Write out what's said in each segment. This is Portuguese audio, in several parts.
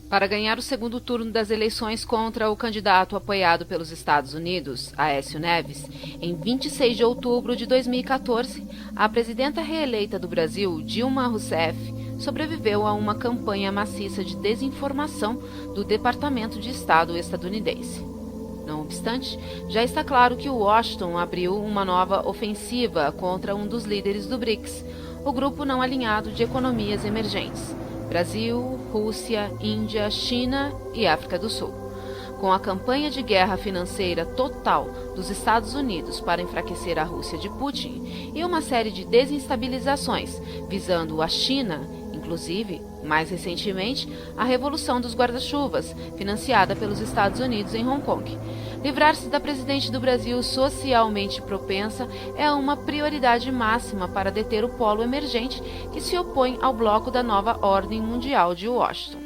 Para ganhar o segundo turno das eleições contra o candidato apoiado pelos Estados Unidos, Aécio Neves, em 26 de outubro de 2014, a presidenta reeleita do Brasil, Dilma Rousseff, sobreviveu a uma campanha maciça de desinformação do Departamento de Estado estadunidense. Não obstante, já está claro que Washington abriu uma nova ofensiva contra um dos líderes do BRICS, o grupo não alinhado de economias emergentes: Brasil, Rússia, Índia, China e África do Sul. Com a campanha de guerra financeira total dos Estados Unidos para enfraquecer a Rússia de Putin e uma série de desestabilizações visando a China, inclusive, mais recentemente, a Revolução dos Guarda-Chuvas, financiada pelos Estados Unidos em Hong Kong. Livrar-se da presidente do Brasil socialmente propensa é uma prioridade máxima para deter o polo emergente que se opõe ao bloco da nova ordem mundial de Washington.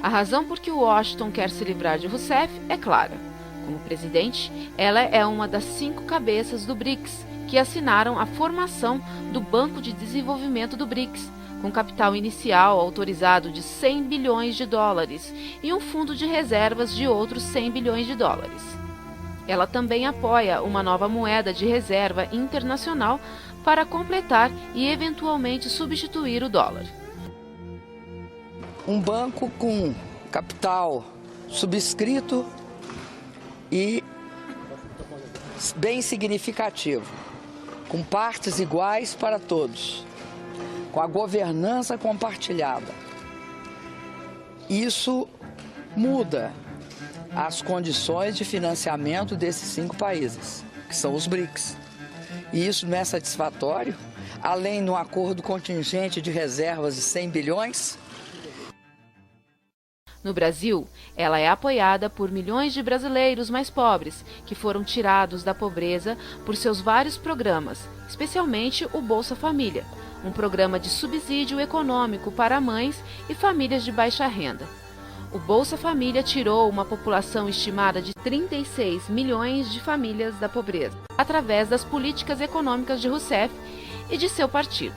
A razão por que Washington quer se livrar de Rousseff é clara. Como presidente, ela é uma das 5 cabeças do BRICS, que assinaram a formação do Banco de Desenvolvimento do BRICS, com capital inicial autorizado de 100 bilhões de dólares e um fundo de reservas de outros 100 bilhões de dólares. Ela também apoia uma nova moeda de reserva internacional para completar e eventualmente substituir o dólar. Um banco com capital subscrito e bem significativo, com partes iguais para todos, com a governança compartilhada. Isso muda as condições de financiamento desses 5 países, que são os BRICS. E isso não é satisfatório, além de um acordo contingente de reservas de 100 bilhões. No Brasil, ela é apoiada por milhões de brasileiros mais pobres, que foram tirados da pobreza por seus vários programas, especialmente o Bolsa Família, um programa de subsídio econômico para mães e famílias de baixa renda. O Bolsa Família tirou uma população estimada de 36 milhões de famílias da pobreza, através das políticas econômicas de Rousseff e de seu partido,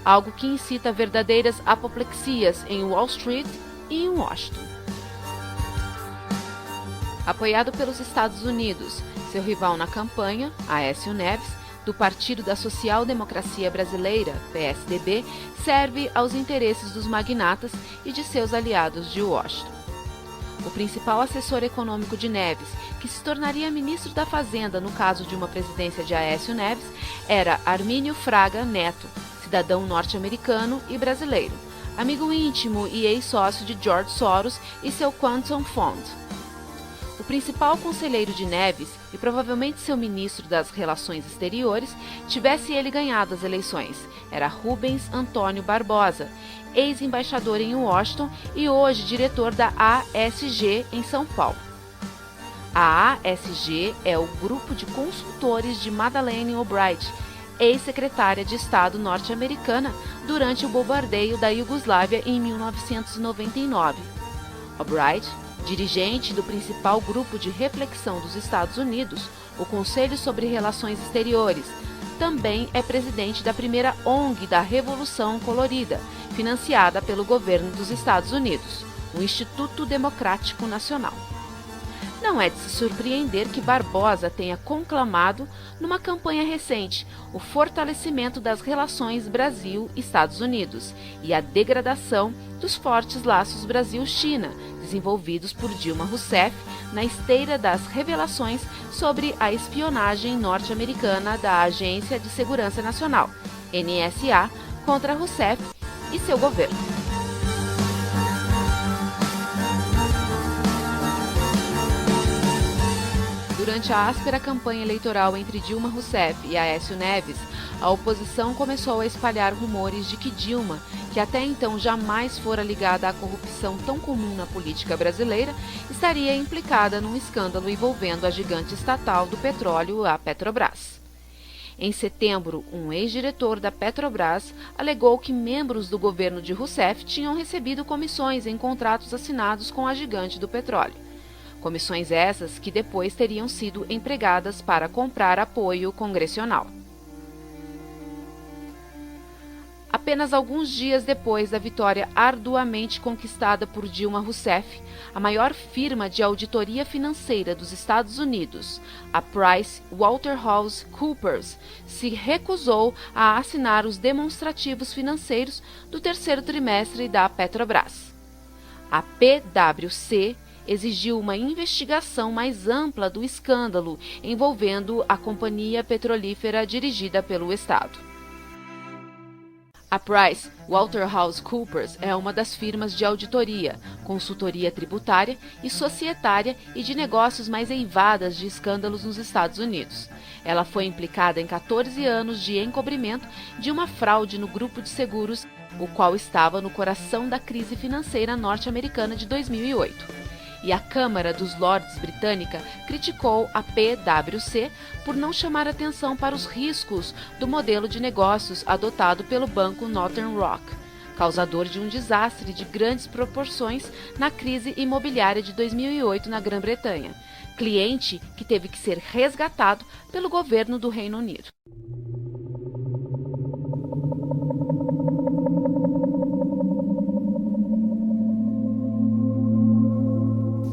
algo que incita verdadeiras apoplexias em Wall Street e em Washington. Apoiado pelos Estados Unidos, seu rival na campanha, Aécio Neves, do Partido da Social Democracia Brasileira, PSDB, serve aos interesses dos magnatas e de seus aliados de Washington. O principal assessor econômico de Neves, que se tornaria ministro da Fazenda no caso de uma presidência de Aécio Neves, era Armínio Fraga Neto, cidadão norte-americano e brasileiro, amigo íntimo e ex-sócio de George Soros e seu Quantum Fund. O principal conselheiro de Neves, e provavelmente seu ministro das Relações Exteriores, tivesse ele ganhado as eleições, era Rubens Antônio Barbosa, ex-embaixador em Washington e hoje diretor da ASG em São Paulo. A ASG é o grupo de consultores de Madeleine Albright, ex-secretária de Estado norte-americana durante o bombardeio da Iugoslávia em 1999. Albright, dirigente do principal grupo de reflexão dos Estados Unidos, o Conselho sobre Relações Exteriores, também é presidente da primeira ONG da Revolução Colorida, financiada pelo governo dos Estados Unidos, o Instituto Democrático Nacional. Não é de se surpreender que Barbosa tenha conclamado, numa campanha recente, o fortalecimento das relações Brasil-Estados Unidos e a degradação dos fortes laços Brasil-China, desenvolvidos por Dilma Rousseff na esteira das revelações sobre a espionagem norte-americana da Agência de Segurança Nacional, NSA, contra Rousseff e seu governo. Durante a áspera campanha eleitoral entre Dilma Rousseff e Aécio Neves, a oposição começou a espalhar rumores de que Dilma, que até então jamais fora ligada à corrupção tão comum na política brasileira, estaria implicada num escândalo envolvendo a gigante estatal do petróleo, a Petrobras. Em setembro, um ex-diretor da Petrobras alegou que membros do governo de Rousseff tinham recebido comissões em contratos assinados com a gigante do petróleo. Comissões essas que depois teriam sido empregadas para comprar apoio congressional. Apenas alguns dias depois da vitória arduamente conquistada por Dilma Rousseff, a maior firma de auditoria financeira dos Estados Unidos, a PricewaterhouseCoopers, se recusou a assinar os demonstrativos financeiros do terceiro trimestre da Petrobras. A PwC exigiu uma investigação mais ampla do escândalo envolvendo a companhia petrolífera dirigida pelo Estado. A PricewaterhouseCoopers é uma das firmas de auditoria, consultoria tributária e societária e de negócios mais eivadas de escândalos nos Estados Unidos. Ela foi implicada em 14 anos de encobrimento de uma fraude no grupo de seguros, o qual estava no coração da crise financeira norte-americana de 2008. E a Câmara dos Lordes britânica criticou a PwC por não chamar atenção para os riscos do modelo de negócios adotado pelo banco Northern Rock, causador de um desastre de grandes proporções na crise imobiliária de 2008 na Grã-Bretanha, cliente que teve que ser resgatado pelo governo do Reino Unido.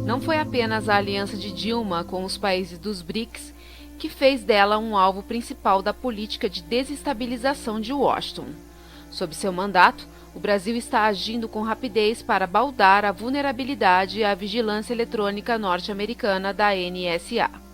Não foi apenas a aliança de Dilma com os países dos BRICS que fez dela um alvo principal da política de desestabilização de Washington. Sob seu mandato, o Brasil está agindo com rapidez para baldar a vulnerabilidade à vigilância eletrônica norte-americana da NSA.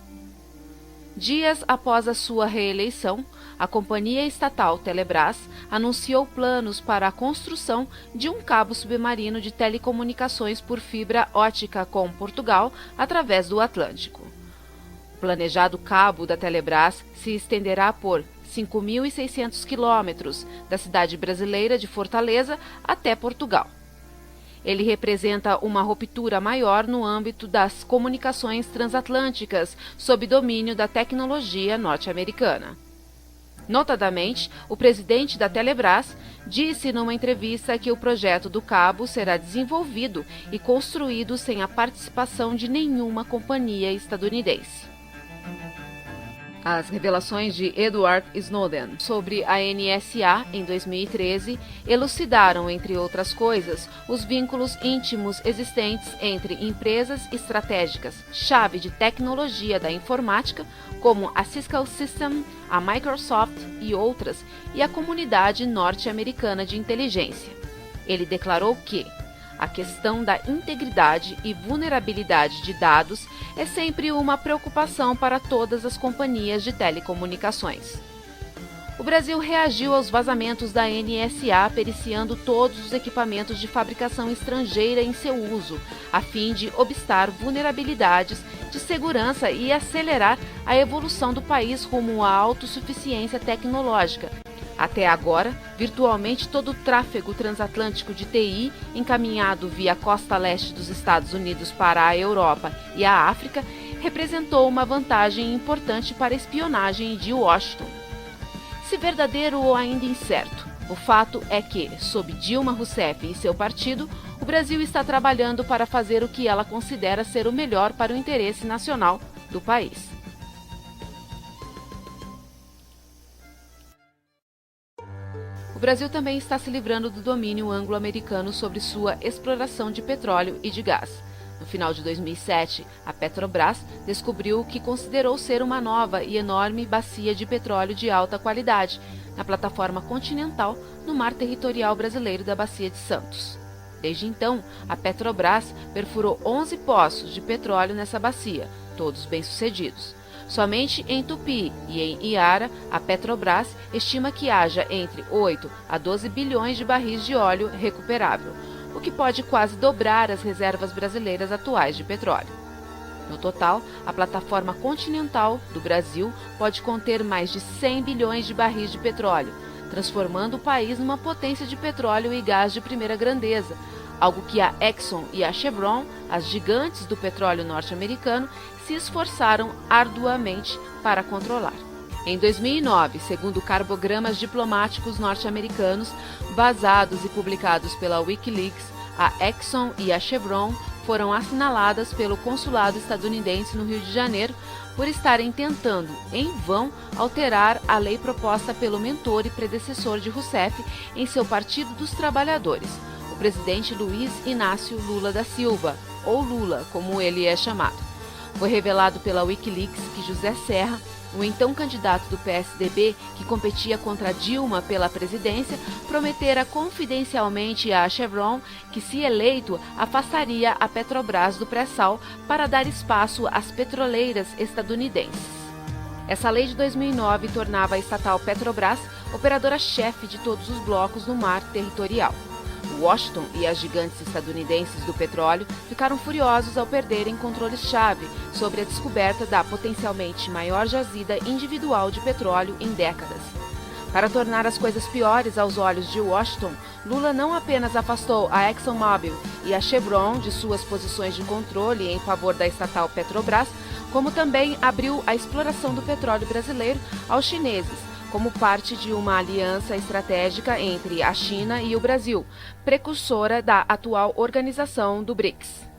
Dias após a sua reeleição, a companhia estatal Telebrás anunciou planos para a construção de um cabo submarino de telecomunicações por fibra ótica com Portugal através do Atlântico. O planejado cabo da Telebrás se estenderá por 5.600 quilômetros da cidade brasileira de Fortaleza até Portugal. Ele representa uma ruptura maior no âmbito das comunicações transatlânticas sob domínio da tecnologia norte-americana. Notadamente, o presidente da Telebrás disse numa entrevista que o projeto do cabo será desenvolvido e construído sem a participação de nenhuma companhia estadunidense. As revelações de Edward Snowden sobre a NSA em 2013 elucidaram, entre outras coisas, os vínculos íntimos existentes entre empresas estratégicas, chave de tecnologia da informática, como a Cisco Systems, a Microsoft e outras, e a comunidade norte-americana de inteligência. Ele declarou que a questão da integridade e vulnerabilidade de dados é sempre uma preocupação para todas as companhias de telecomunicações. O Brasil reagiu aos vazamentos da NSA periciando todos os equipamentos de fabricação estrangeira em seu uso, a fim de obstar vulnerabilidades de segurança e acelerar a evolução do país rumo à autossuficiência tecnológica. Até agora, virtualmente todo o tráfego transatlântico de TI encaminhado via costa leste dos Estados Unidos para a Europa e a África representou uma vantagem importante para a espionagem de Washington. Se verdadeiro ou ainda incerto, o fato é que, sob Dilma Rousseff e seu partido, o Brasil está trabalhando para fazer o que ela considera ser o melhor para o interesse nacional do país. O Brasil também está se livrando do domínio anglo-americano sobre sua exploração de petróleo e de gás. No final de 2007, a Petrobras descobriu o que considerou ser uma nova e enorme bacia de petróleo de alta qualidade na plataforma continental no mar territorial brasileiro da Bacia de Santos. Desde então, a Petrobras perfurou 11 poços de petróleo nessa bacia, todos bem-sucedidos. Somente em Tupi e em Iara, a Petrobras estima que haja entre 8 a 12 bilhões de barris de óleo recuperável, o que pode quase dobrar as reservas brasileiras atuais de petróleo. No total, a plataforma continental do Brasil pode conter mais de 100 bilhões de barris de petróleo, transformando o país numa potência de petróleo e gás de primeira grandeza, algo que a Exxon e a Chevron, as gigantes do petróleo norte-americano, se esforçaram arduamente para controlar. Em 2009, segundo carbogramas diplomáticos norte-americanos vazados e publicados pela Wikileaks, a Exxon e a Chevron foram assinaladas pelo consulado estadunidense no Rio de Janeiro por estarem tentando, em vão, alterar a lei proposta pelo mentor e predecessor de Rousseff em seu Partido dos Trabalhadores, o presidente Luiz Inácio Lula da Silva, ou Lula, como ele é chamado. Foi revelado pela Wikileaks que José Serra, o então candidato do PSDB que competia contra Dilma pela presidência, prometera confidencialmente à Chevron que, se eleito, afastaria a Petrobras do pré-sal para dar espaço às petroleiras estadunidenses. Essa lei de 2009 tornava a estatal Petrobras operadora-chefe de todos os blocos no mar territorial. Washington e as gigantes estadunidenses do petróleo ficaram furiosos ao perderem controle-chave sobre a descoberta da potencialmente maior jazida individual de petróleo em décadas. Para tornar as coisas piores aos olhos de Washington, Lula não apenas afastou a ExxonMobil e a Chevron de suas posições de controle em favor da estatal Petrobras, como também abriu a exploração do petróleo brasileiro aos chineses, como parte de uma aliança estratégica entre a China e o Brasil, precursora da atual organização do BRICS.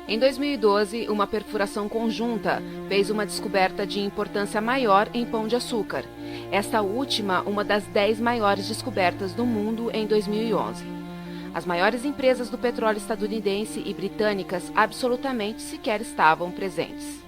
Em 2012, uma perfuração conjunta fez uma descoberta de importância maior em Pão de Açúcar. Esta última, uma das 10 maiores descobertas do mundo em 2011. As maiores empresas do petróleo estadunidense e britânicas absolutamente sequer estavam presentes.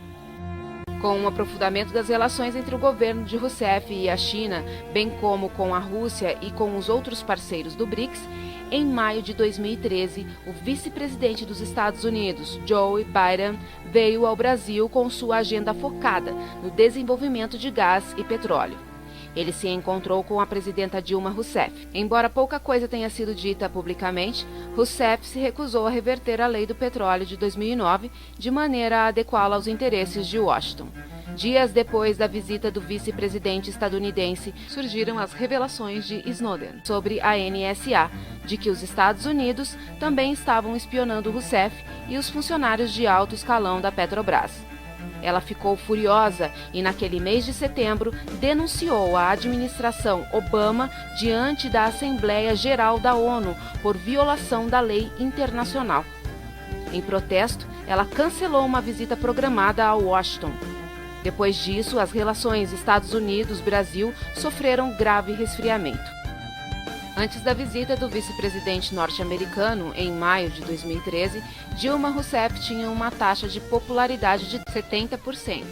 Com o aprofundamento das relações entre o governo de Rousseff e a China, bem como com a Rússia e com os outros parceiros do BRICS, em maio de 2013, o vice-presidente dos Estados Unidos, Joe Biden, veio ao Brasil com sua agenda focada no desenvolvimento de gás e petróleo. Ele se encontrou com a presidenta Dilma Rousseff. Embora pouca coisa tenha sido dita publicamente, Rousseff se recusou a reverter a lei do petróleo de 2009 de maneira a adequá-la aos interesses de Washington. Dias depois da visita do vice-presidente estadunidense, surgiram as revelações de Snowden sobre a NSA, de que os Estados Unidos também estavam espionando Rousseff e os funcionários de alto escalão da Petrobras. Ela ficou furiosa e, naquele mês de setembro, denunciou a administração Obama diante da Assembleia Geral da ONU por violação da lei internacional. Em protesto, ela cancelou uma visita programada a Washington. Depois disso, as relações Estados Unidos-Brasil sofreram grave resfriamento. Antes da visita do vice-presidente norte-americano, em maio de 2013, Dilma Rousseff tinha uma taxa de popularidade de 70%.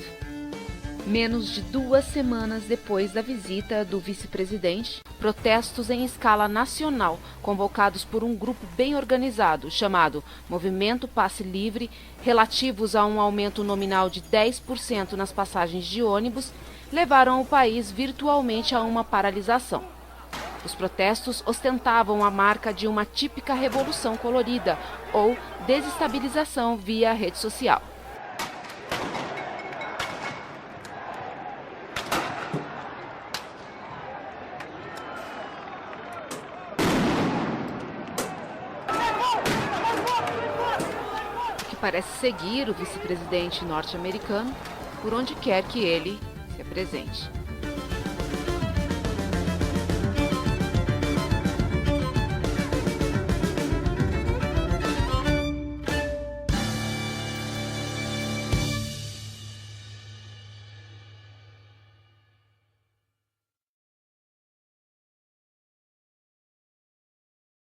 Menos de 2 semanas depois da visita do vice-presidente, protestos em escala nacional, convocados por um grupo bem organizado, chamado Movimento Passe Livre, relativos a um aumento nominal de 10% nas passagens de ônibus, levaram o país virtualmente a uma paralisação. Os protestos ostentavam a marca de uma típica revolução colorida ou desestabilização via rede social. O que parece seguir o vice-presidente norte-americano por onde quer que ele se apresente.